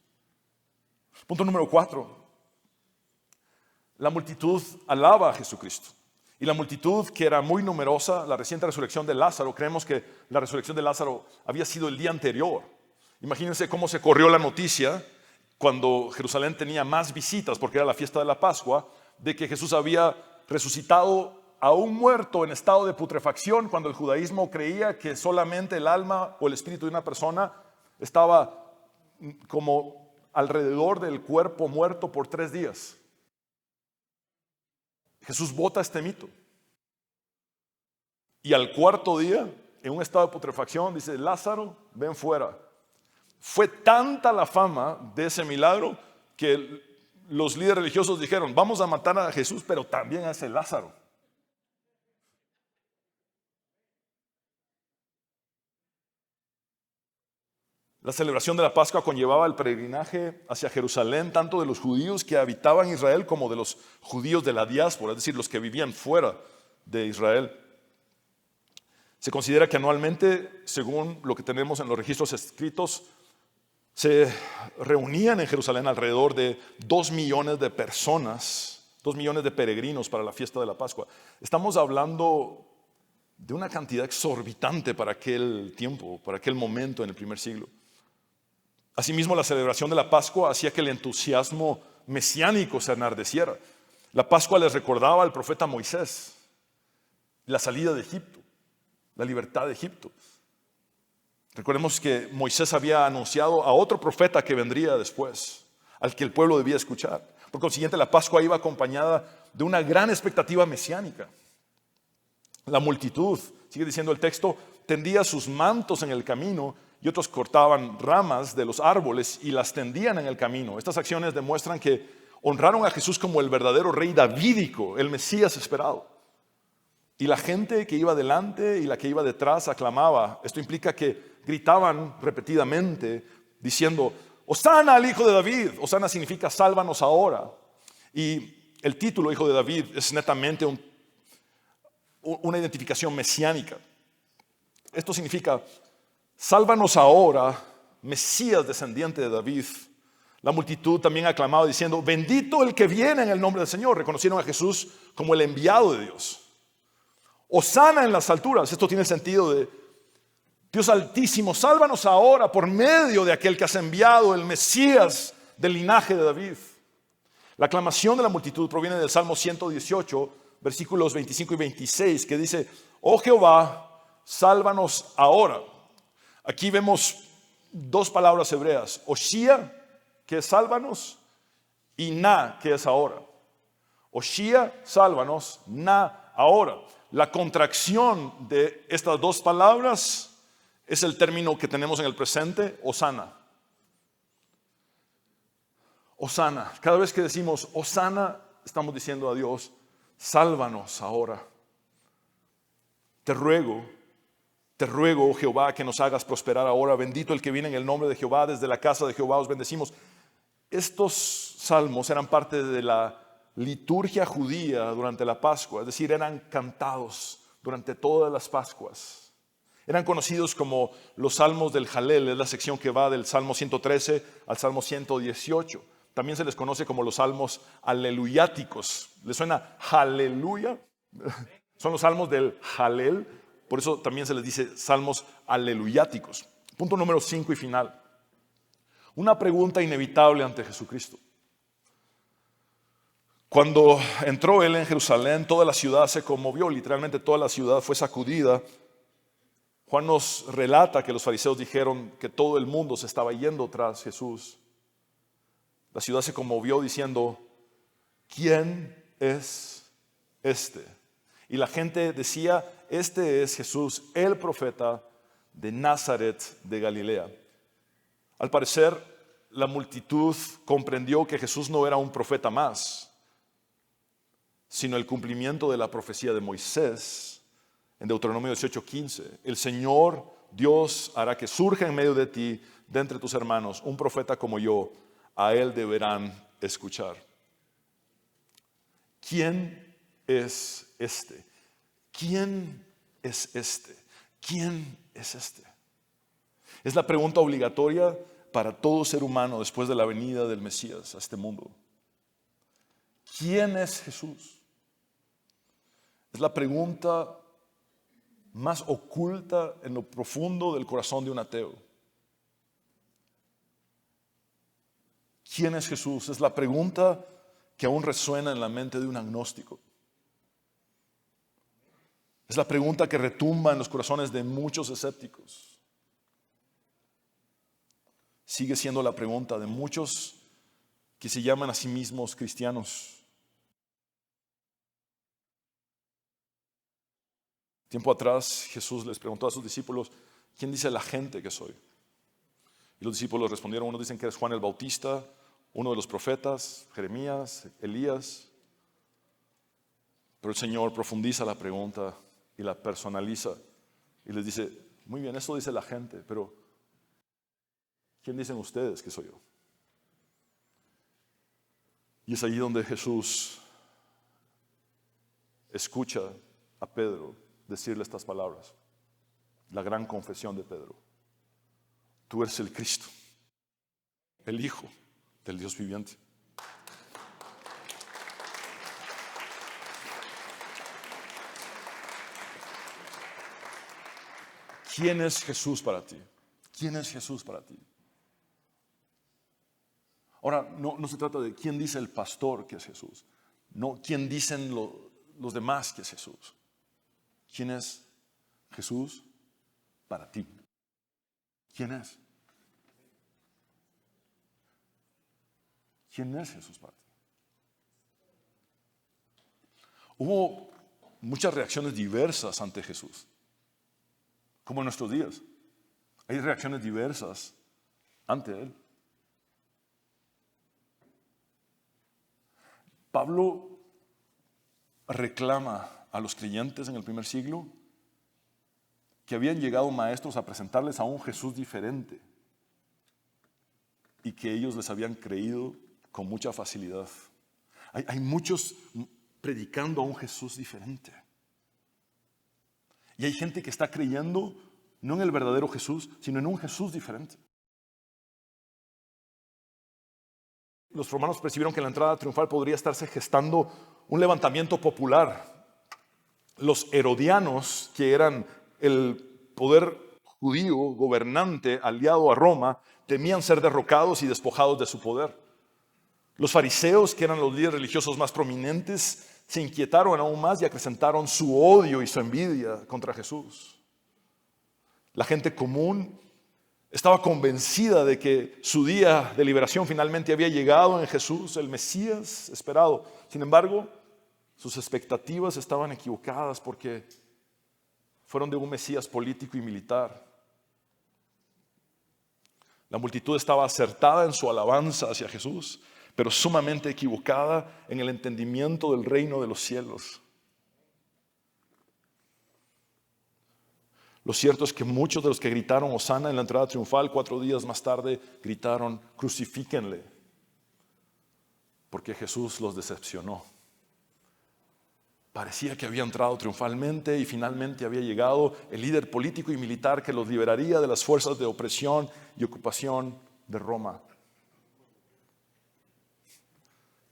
Punto número 4. La multitud alaba a Jesucristo. Y la multitud, que era muy numerosa, la reciente resurrección de Lázaro, creemos que la resurrección de Lázaro había sido el día anterior. Imagínense cómo se corrió la noticia cuando Jerusalén tenía más visitas, porque era la fiesta de la Pascua, de que Jesús había resucitado a un muerto en estado de putrefacción, cuando el judaísmo creía que solamente el alma o el espíritu de una persona estaba como alrededor del cuerpo muerto por 3 días. Jesús bota este mito. Y al 4.º día, en un estado de putrefacción, dice: Lázaro, ven fuera. Fue tanta la fama de ese milagro que los líderes religiosos dijeron: vamos a matar a Jesús, pero también a ese Lázaro. La celebración de la Pascua conllevaba el peregrinaje hacia Jerusalén, tanto de los judíos que habitaban Israel como de los judíos de la diáspora, es decir, los que vivían fuera de Israel. Se considera que anualmente, según lo que tenemos en los registros escritos, se reunían en Jerusalén alrededor de 2 millones de personas, 2 millones de peregrinos para la fiesta de la Pascua. Estamos hablando de una cantidad exorbitante para aquel tiempo, para aquel momento en el primer siglo. Asimismo, la celebración de la Pascua hacía que el entusiasmo mesiánico se enardeciera. La Pascua les recordaba al profeta Moisés la salida de Egipto, la libertad de Egipto. Recordemos que Moisés había anunciado a otro profeta que vendría después, al que el pueblo debía escuchar. Por consiguiente, la Pascua iba acompañada de una gran expectativa mesiánica. La multitud, sigue diciendo el texto, tendía sus mantos en el camino y otros cortaban ramas de los árboles y las tendían en el camino. Estas acciones demuestran que honraron a Jesús como el verdadero rey davídico, el Mesías esperado. Y la gente que iba delante y la que iba detrás aclamaba. Esto implica que gritaban repetidamente diciendo, Hosana al Hijo de David. Hosana significa sálvanos ahora. Y el título Hijo de David es netamente una identificación mesiánica. Esto significa, sálvanos ahora, Mesías descendiente de David. La multitud también aclamaba diciendo, bendito el que viene en el nombre del Señor. Reconocieron a Jesús como el enviado de Dios. Hosana en las alturas. Esto tiene el sentido de Dios altísimo, sálvanos ahora por medio de aquel que has enviado, el Mesías del linaje de David. La aclamación de la multitud proviene del Salmo 118, versículos 25 y 26, que dice, oh Jehová, sálvanos ahora. Aquí vemos 2 palabras hebreas, Oshia, que es sálvanos, y Na, que es ahora. Oshia, sálvanos, Na, ahora. La contracción de estas 2 palabras es el término que tenemos en el presente, Hosana. Hosana. Cada vez que decimos Hosana, estamos diciendo a Dios, sálvanos ahora. Te ruego, oh Jehová, que nos hagas prosperar ahora. Bendito el que viene en el nombre de Jehová. Desde la casa de Jehová os bendecimos. Estos salmos eran parte de la liturgia judía durante la Pascua, es decir, eran cantados durante todas las Pascuas. Eran conocidos como los salmos del Jalel, es la sección que va del Salmo 113 al Salmo 118. También se les conoce como los salmos aleluyáticos. ¿Les suena aleluya? Son los salmos del Jalel, por eso también se les dice salmos aleluyáticos. Punto número 5 y final. Una pregunta inevitable ante Jesucristo. Cuando entró él en Jerusalén, toda la ciudad se conmovió, literalmente toda la ciudad fue sacudida. Juan nos relata que los fariseos dijeron que todo el mundo se estaba yendo tras Jesús. La ciudad se conmovió diciendo, ¿quién es este? Y la gente decía, este es Jesús, el profeta de Nazaret de Galilea. Al parecer, la multitud comprendió que Jesús no era un profeta más, sino el cumplimiento de la profecía de Moisés en Deuteronomio 18:15. El Señor Dios hará que surja en medio de ti, de entre tus hermanos, un profeta como yo, a él deberán escuchar. ¿Quién es este? ¿Quién es este? ¿Quién es este? Es la pregunta obligatoria para todo ser humano después de la venida del Mesías a este mundo. ¿Quién es Jesús? Es la pregunta más oculta en lo profundo del corazón de un ateo. ¿Quién es Jesús? Es la pregunta que aún resuena en la mente de un agnóstico. Es la pregunta que retumba en los corazones de muchos escépticos. Sigue siendo la pregunta de muchos que se llaman a sí mismos cristianos. Tiempo atrás Jesús les preguntó a sus discípulos, ¿quién dice la gente que soy? Y los discípulos respondieron, unos dicen que es Juan el Bautista, uno de los profetas, Jeremías, Elías. Pero el Señor profundiza la pregunta y la personaliza y les dice, muy bien, eso dice la gente, pero ¿quién dicen ustedes que soy yo? Y es allí donde Jesús escucha a Pedro decirle estas palabras. La gran confesión de Pedro. Tú eres el Cristo, el Hijo del Dios viviente. ¿Quién es Jesús para ti? ¿Quién es Jesús para ti? Ahora, no se trata de quién dice el pastor que es Jesús. No, quién dicen los demás que es Jesús. ¿Quién es Jesús para ti? ¿Quién es? ¿Quién es Jesús para ti? Hubo muchas reacciones diversas ante Jesús, como en nuestros días. Hay reacciones diversas ante Él. Pablo reclama a los creyentes en el primer siglo que habían llegado maestros a presentarles a un Jesús diferente y que ellos les habían creído con mucha facilidad. Hay muchos predicando a un Jesús diferente. Y hay gente que está creyendo no en el verdadero Jesús, sino en un Jesús diferente. Los romanos percibieron que en la entrada triunfal podría estarse gestando un levantamiento popular. Los herodianos, que eran el poder judío gobernante aliado a Roma, temían ser derrocados y despojados de su poder. Los fariseos, que eran los líderes religiosos más prominentes, se inquietaron aún más y acrecentaron su odio y su envidia contra Jesús. La gente común estaba convencida de que su día de liberación finalmente había llegado en Jesús, el Mesías esperado. Sin embargo, sus expectativas estaban equivocadas porque fueron de un Mesías político y militar. La multitud estaba acertada en su alabanza hacia Jesús, pero sumamente equivocada en el entendimiento del reino de los cielos. Lo cierto es que muchos de los que gritaron Hosana en la entrada triunfal 4 días más tarde gritaron crucifíquenle, porque Jesús los decepcionó. Parecía que había entrado triunfalmente y finalmente había llegado el líder político y militar que los liberaría de las fuerzas de opresión y ocupación de Roma.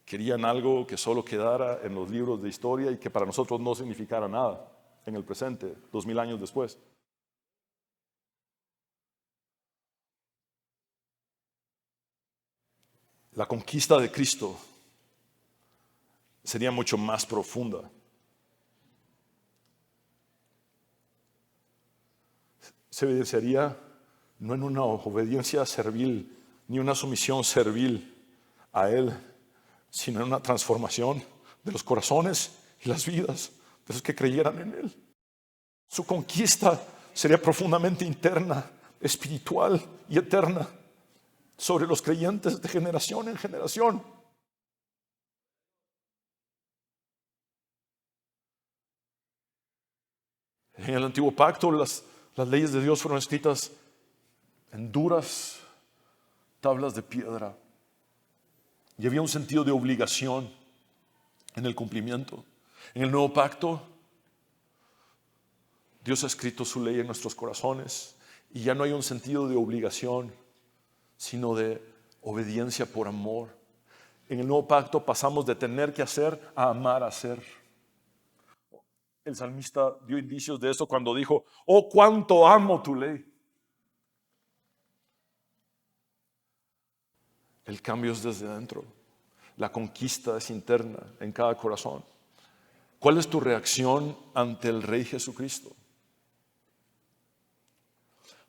Querían algo que solo quedara en los libros de historia y que para nosotros no significara nada en el presente, 2000 años después. La conquista de Cristo sería mucho más profunda. Se evidenciaría no en una obediencia servil, ni una sumisión servil a Él, sino en una transformación de los corazones y las vidas de los que creyeran en Él. Su conquista sería profundamente interna, espiritual y eterna sobre los creyentes de generación en generación. En el antiguo pacto las leyes de Dios fueron escritas en duras tablas de piedra y había un sentido de obligación en el cumplimiento. En el nuevo pacto Dios ha escrito su ley en nuestros corazones y ya no hay un sentido de obligación, sino de obediencia por amor. En el nuevo pacto pasamos de tener que hacer a amar a hacer. El salmista dio indicios de eso cuando dijo, oh, cuánto amo tu ley. El cambio es desde adentro. La conquista es interna en cada corazón. ¿Cuál es tu reacción ante el Rey Jesucristo?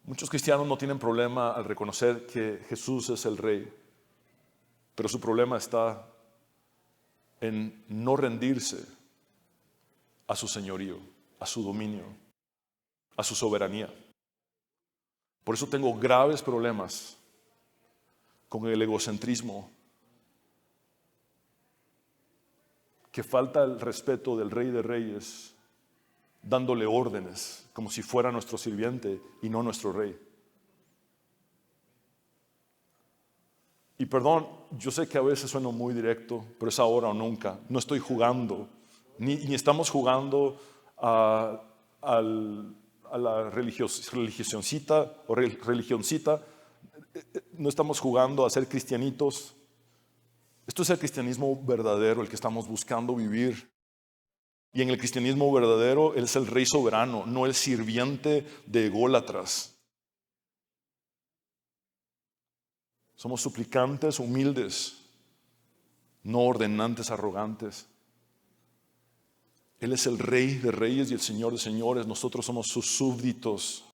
Muchos cristianos no tienen problema al reconocer que Jesús es el Rey, pero su problema está en no rendirse a su señorío, a su dominio, a su soberanía. Por eso tengo graves problemas con el egocentrismo, que falta el respeto del Rey de Reyes, dándole órdenes como si fuera nuestro sirviente y no nuestro rey. Y perdón, yo sé que a veces sueno muy directo, pero es ahora o nunca. No estoy jugando, ni estamos jugando a a la religioncita o religioncita. No estamos jugando a ser cristianitos. Esto es el cristianismo verdadero, el que estamos buscando vivir. Y en el cristianismo verdadero, Él es el Rey soberano, no el sirviente de ególatras. Somos suplicantes humildes, no ordenantes arrogantes. Él es el Rey de reyes y el Señor de señores. Nosotros somos sus súbditos,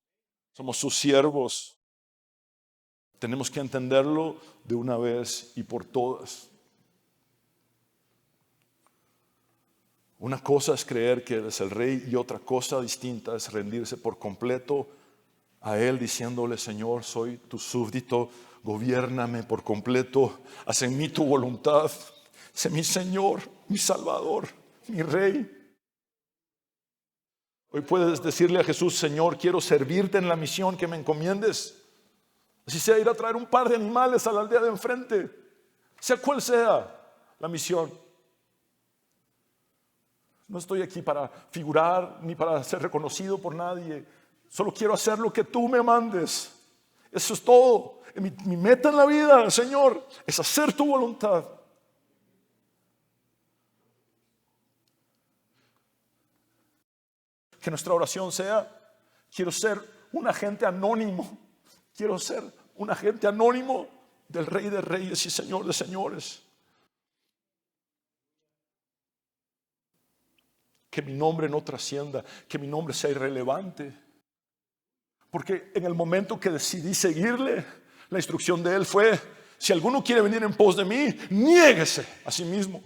somos sus siervos. Tenemos que entenderlo de una vez y por todas. Una cosa es creer que Él es el Rey y otra cosa distinta es rendirse por completo a Él diciéndole: Señor, soy tu súbdito, gobiérname por completo, haz en mí tu voluntad, sé mi Señor, mi Salvador, mi Rey. Hoy puedes decirle a Jesús: Señor, quiero servirte en la misión que me encomiendes. Así sea ir a traer un par de animales a la aldea de enfrente, sea cual sea la misión. No estoy aquí para figurar ni para ser reconocido por nadie. Solo quiero hacer lo que tú me mandes. Eso es todo. Mi meta en la vida, Señor, es hacer tu voluntad. Que nuestra oración sea: quiero ser un agente anónimo. Quiero ser un agente anónimo del Rey de reyes y Señor de señores. Que mi nombre no trascienda, que mi nombre sea irrelevante. Porque en el momento que decidí seguirle, la instrucción de Él fue: si alguno quiere venir en pos de mí, niéguese a sí mismo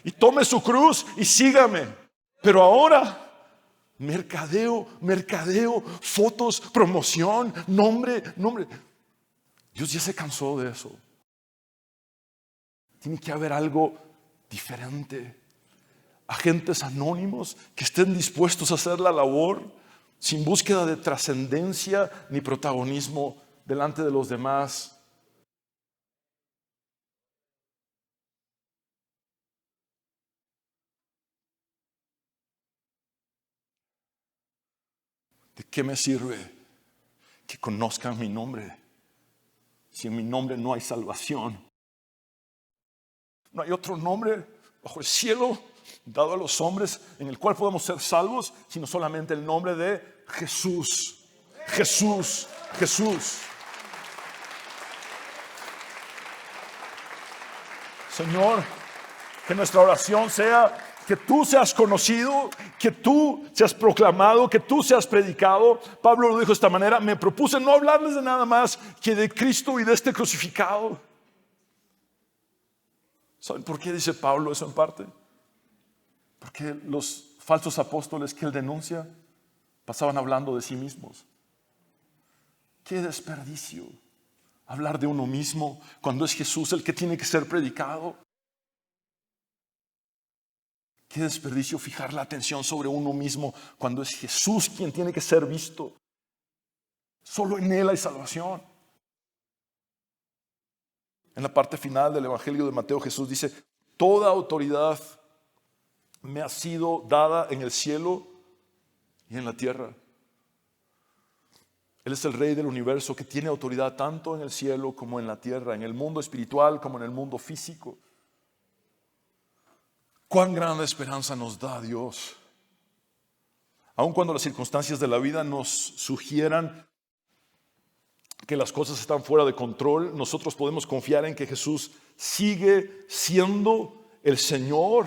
y tome su cruz y sígame. Pero ahora, mercadeo, fotos, promoción, nombre. Dios ya se cansó de eso. Tiene que haber algo diferente. Agentes anónimos que estén dispuestos a hacer la labor sin búsqueda de trascendencia ni protagonismo delante de los demás. ¿De qué me sirve que conozcan mi nombre si en mi nombre no hay salvación? No hay otro nombre bajo el cielo dado a los hombres en el cual podemos ser salvos, sino solamente el nombre de Jesús. Jesús. Señor, que nuestra oración sea que tú seas conocido, que tú seas proclamado, que tú seas predicado. Pablo lo dijo de esta manera: me propuse no hablarles de nada más que de Cristo y de este crucificado. ¿Saben por qué dice Pablo eso en parte? Porque los falsos apóstoles que él denuncia pasaban hablando de sí mismos. ¡Qué desperdicio! Hablar de uno mismo cuando es Jesús el que tiene que ser predicado. ¡Qué desperdicio fijar la atención sobre uno mismo cuando es Jesús quien tiene que ser visto! Solo en Él hay salvación. En la parte final del Evangelio de Mateo, Jesús dice: toda autoridad me ha sido dada en el cielo y en la tierra. Él es el Rey del universo que tiene autoridad tanto en el cielo como en la tierra, en el mundo espiritual como en el mundo físico. Cuán grande esperanza nos da Dios. Aun cuando las circunstancias de la vida nos sugieran que las cosas están fuera de control, nosotros podemos confiar en que Jesús sigue siendo el Señor,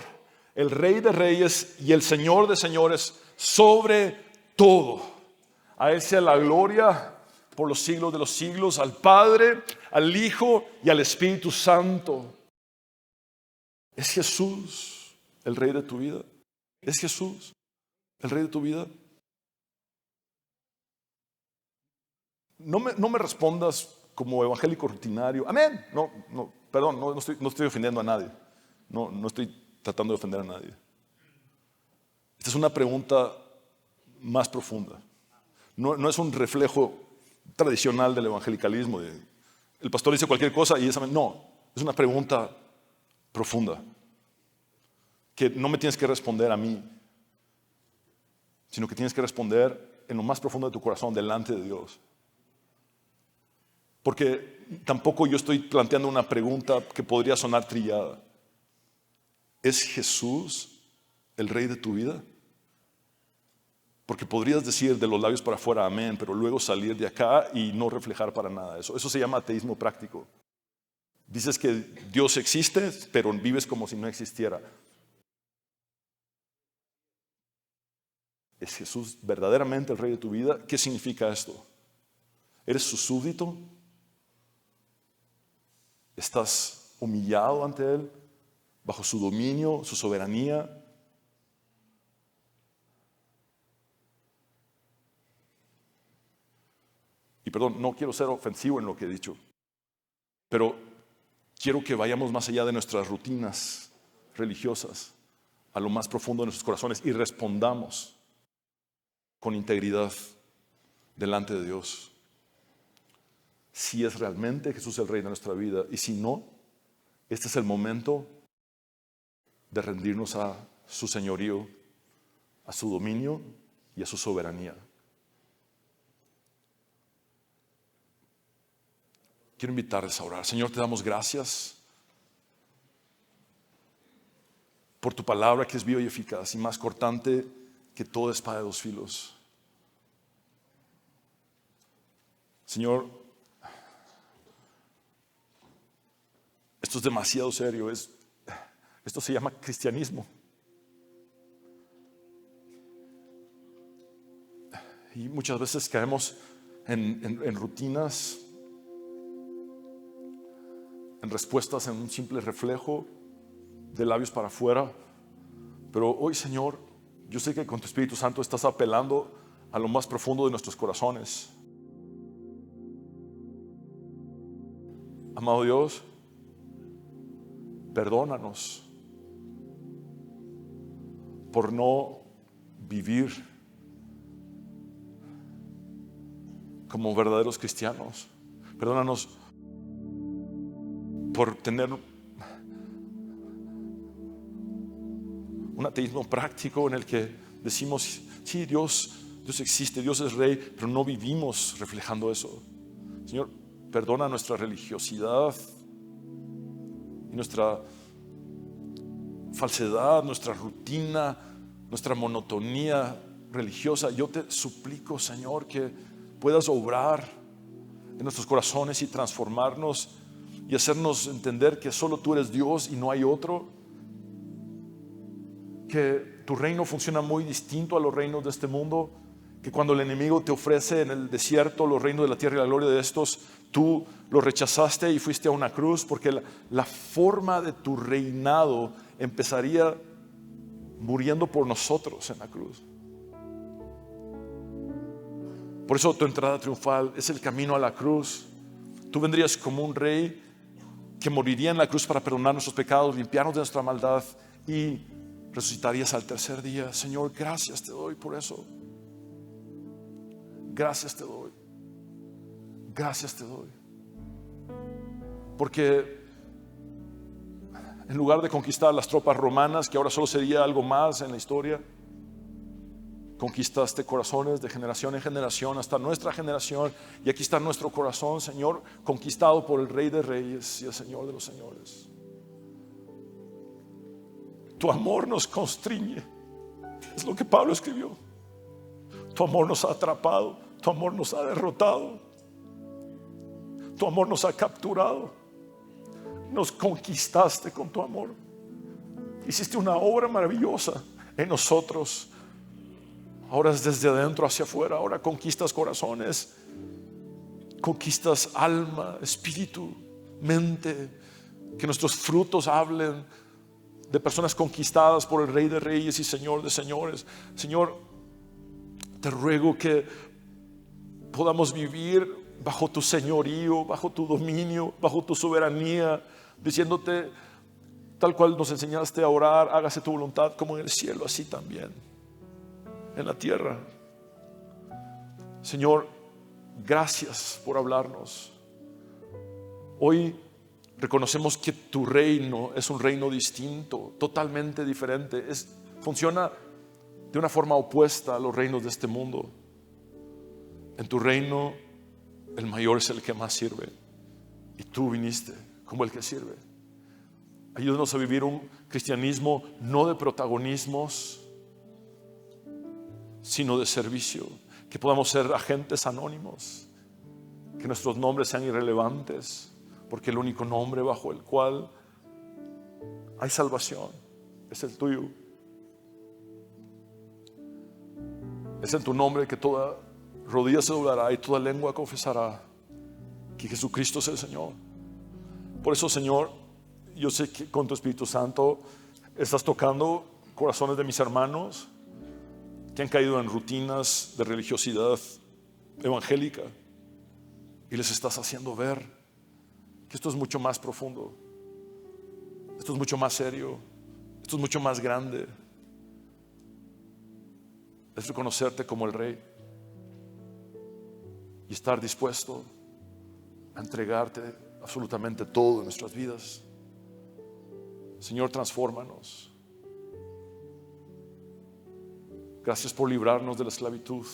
el Rey de reyes y el Señor de señores sobre todo. A Él sea la gloria por los siglos de los siglos, al Padre, al Hijo y al Espíritu Santo. ¿Es Jesús el Rey de tu vida? ¿Es Jesús el Rey de tu vida? No me respondas como evangélico rutinario. Amén. No estoy ofendiendo a nadie. No estoy tratando de ofender a nadie. Esta es una pregunta más profunda. No es un reflejo tradicional del evangelicalismo. El pastor dice cualquier cosa y no, es una pregunta profunda que no me tienes que responder a mí, sino que tienes que responder en lo más profundo de tu corazón delante de Dios. Porque tampoco yo estoy planteando una pregunta que podría sonar trillada. ¿Es Jesús el Rey de tu vida? Porque podrías decir de los labios para afuera amén, pero luego salir de acá y no reflejar para nada eso. Eso se llama ateísmo práctico. Dices que Dios existe, pero vives como si no existiera. ¿Es Jesús verdaderamente el Rey de tu vida? ¿Qué significa esto? ¿Eres su súbdito? ¿Estás humillado ante Él? ¿Bajo su dominio, su soberanía? Y perdón, no quiero ser ofensivo en lo que he dicho, pero quiero que vayamos más allá de nuestras rutinas religiosas, a lo más profundo de nuestros corazones y respondamos con integridad delante de Dios. Si es realmente Jesús el Rey de nuestra vida, y si no, este es el momento de rendirnos a su señorío, a su dominio y a su soberanía. Quiero invitarles a orar. Señor, te damos gracias por tu palabra que es viva y eficaz y más cortante que toda espada de dos filos. Señor, esto es demasiado serio. Esto se llama cristianismo. Y muchas veces caemos en rutinas, en respuestas, en un simple reflejo de labios para afuera. Pero hoy, Señor, yo sé que con tu Espíritu Santo estás apelando a lo más profundo de nuestros corazones. Amado Dios, perdónanos por no vivir como verdaderos cristianos. Perdónanos por tener un ateísmo práctico en el que decimos, sí, Dios existe, Dios es Rey, pero no vivimos reflejando eso. Señor, perdona nuestra religiosidad y nuestra falsedad, nuestra rutina, nuestra monotonía religiosa. Yo te suplico, Señor, que puedas obrar en nuestros corazones y transformarnos y hacernos entender que solo tú eres Dios y no hay otro, que tu reino funciona muy distinto a los reinos de este mundo, que cuando el enemigo te ofrece en el desierto los reinos de la tierra y la gloria de estos, tú los rechazaste y fuiste a una cruz, porque la forma de tu reinado empezaría muriendo por nosotros en la cruz. Por eso tu entrada triunfal es el camino a la cruz. Tú vendrías como un rey que moriría en la cruz para perdonar nuestros pecados, limpiarnos de nuestra maldad y resucitarías al tercer día. Señor, gracias te doy por eso. Gracias te doy. Gracias te doy. Porque en lugar de conquistar las tropas romanas, que ahora solo sería algo más en la historia, conquistaste corazones de generación en generación hasta nuestra generación, y aquí está nuestro corazón, Señor, conquistado por el Rey de Reyes y el Señor de los Señores. Tu amor nos constriñe, es lo que Pablo escribió. Tu amor nos ha atrapado, tu amor nos ha derrotado, tu amor nos ha capturado, nos conquistaste con tu amor. Hiciste una obra maravillosa en nosotros. Ahora es desde adentro hacia afuera. Ahora conquistas corazones, conquistas alma, espíritu, mente. Que nuestros frutos hablen de personas conquistadas por el Rey de Reyes y Señor de Señores. Señor, te ruego que podamos vivir bajo tu señorío, bajo tu dominio, bajo tu soberanía, diciéndote, tal cual nos enseñaste a orar, hágase tu voluntad como en el cielo, así también en la tierra. Señor, gracias por hablarnos. Hoy reconocemos que tu reino es un reino distinto, totalmente diferente. Funciona de una forma opuesta a los reinos de este mundo. En tu reino el mayor es el que más sirve, y tú viniste como el que sirve. Ayúdanos a vivir un cristianismo no de protagonismos, sino de servicio. Que podamos ser agentes anónimos, que nuestros nombres sean irrelevantes, porque el único nombre bajo el cual hay salvación es el tuyo. Es en tu nombre que toda rodilla se doblará y toda lengua confesará que Jesucristo es el Señor. Por eso, Señor, yo sé que con tu Espíritu Santo estás tocando corazones de mis hermanos que han caído en rutinas de religiosidad evangélica, y les estás haciendo ver que esto es mucho más profundo, esto es mucho más serio, esto es mucho más grande. Es reconocerte como el Rey y estar dispuesto a entregarte absolutamente todo en nuestras vidas. Señor, transfórmanos. Gracias por librarnos de la esclavitud.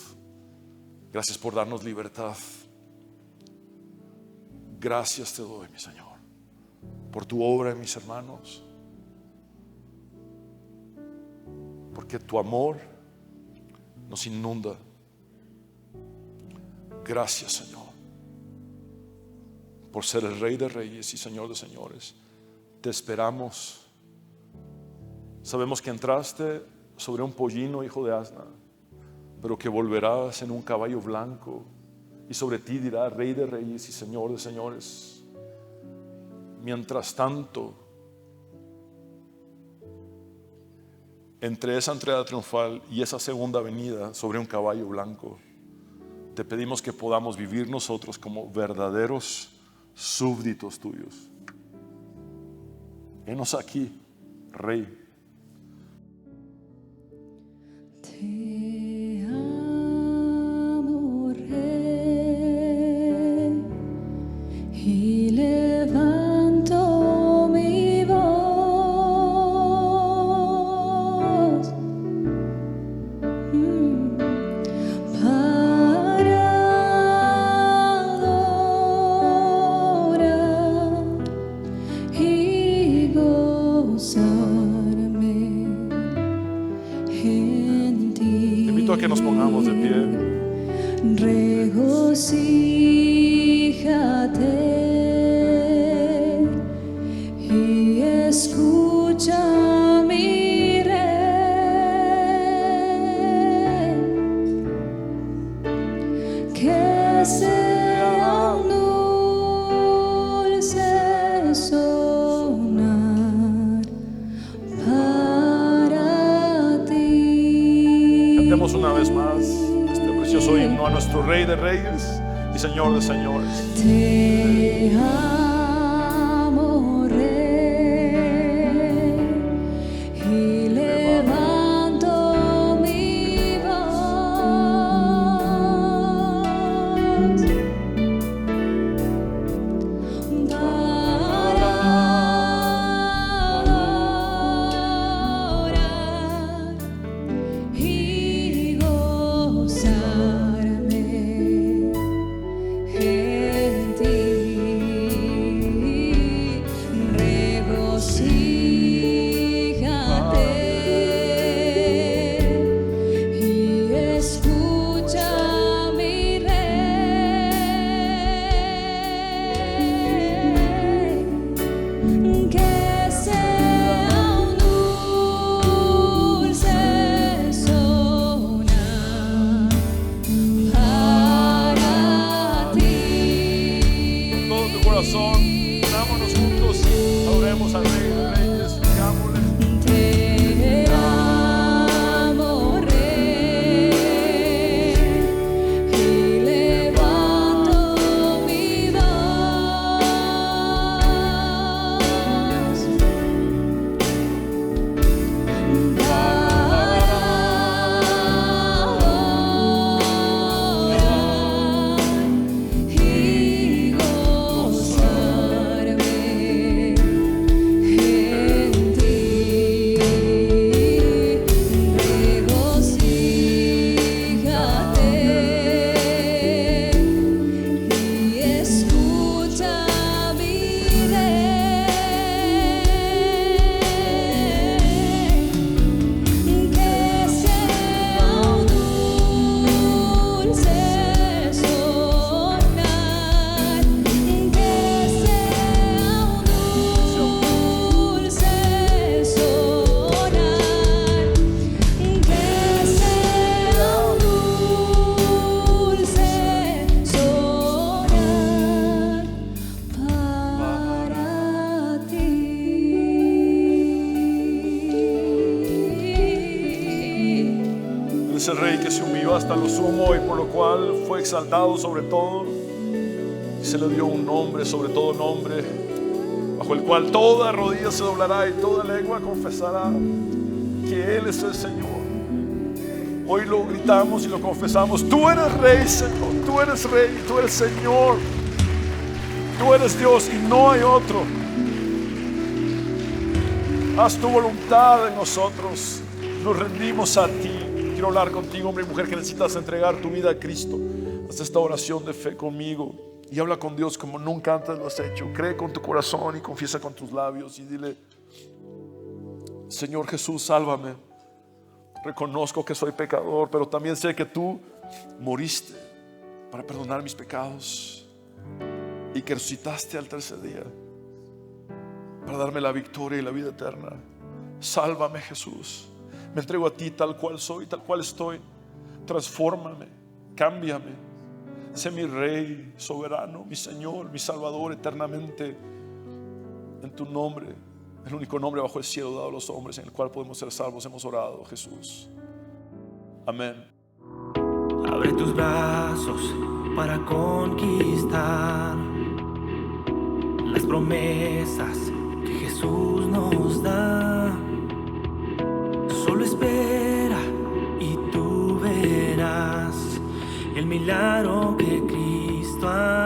Gracias por darnos libertad. Gracias te doy, mi Señor, por tu obra en mis hermanos, porque tu amor nos inunda. Gracias, Señor, por ser el Rey de Reyes y Señor de Señores. Te esperamos. Sabemos que entraste sobre un pollino, hijo de asna, pero que volverás en un caballo blanco, y sobre ti dirá Rey de Reyes y Señor de Señores. Mientras tanto, entre esa entrada triunfal y esa segunda venida sobre un caballo blanco, te pedimos que podamos vivir nosotros como verdaderos súbditos tuyos. Henos aquí, Rey. Te amo, Rey, y levanto mi voz para adorar y gozarme en ti. Te invito a que nos pongamos de pie. Regocíjate y escucha mi Rey, que sea un dulce sonar para ti. Cantemos una vez más este precioso himno a nuestro Rey de Reyes y Señor de Señores. Te amo, Rey, y levanto mi voz para adorar y gozarme en ti. Regocíjate y escucha mi Rey, que sea un dulce sonar para ti. Todo tu corazón, unámonos juntos, adoremos al Rey de Reyes, digámosle. Te amo, Rey, y levanto mi voz para adorar y gozarme es el Rey que se humilló hasta lo sumo y por lo cual fue exaltado sobre todo. Y se le dio un nombre sobre todo nombre, bajo el cual toda rodilla se doblará y toda lengua confesará que Él es el Señor. Hoy lo gritamos y lo confesamos. Tú eres Rey, Señor. Tú eres Rey, tú eres Señor. Tú eres Dios y no hay otro. Haz tu voluntad en nosotros. Nos rendimos a ti. Quiero hablar contigo, hombre y mujer, que necesitas entregar tu vida a Cristo. Haz esta oración de fe conmigo y habla con Dios como nunca antes lo has hecho. Cree con tu corazón y confiesa con tus labios y dile: Señor Jesús, sálvame. Reconozco que soy pecador, pero también sé que tú moriste para perdonar mis pecados y que resucitaste al tercer día para darme la victoria y la vida eterna. Sálvame, Jesús. Me entrego a ti tal cual soy, tal cual estoy. Transfórmame, cámbiame. Sé mi Rey soberano, mi Señor, mi Salvador eternamente. En tu nombre, el único nombre bajo el cielo dado a los hombres en el cual podemos ser salvos, hemos orado, Jesús. Amén. Abre tus brazos para conquistar las promesas que Jesús nos da. Solo espera y tú verás el milagro que Cristo hará.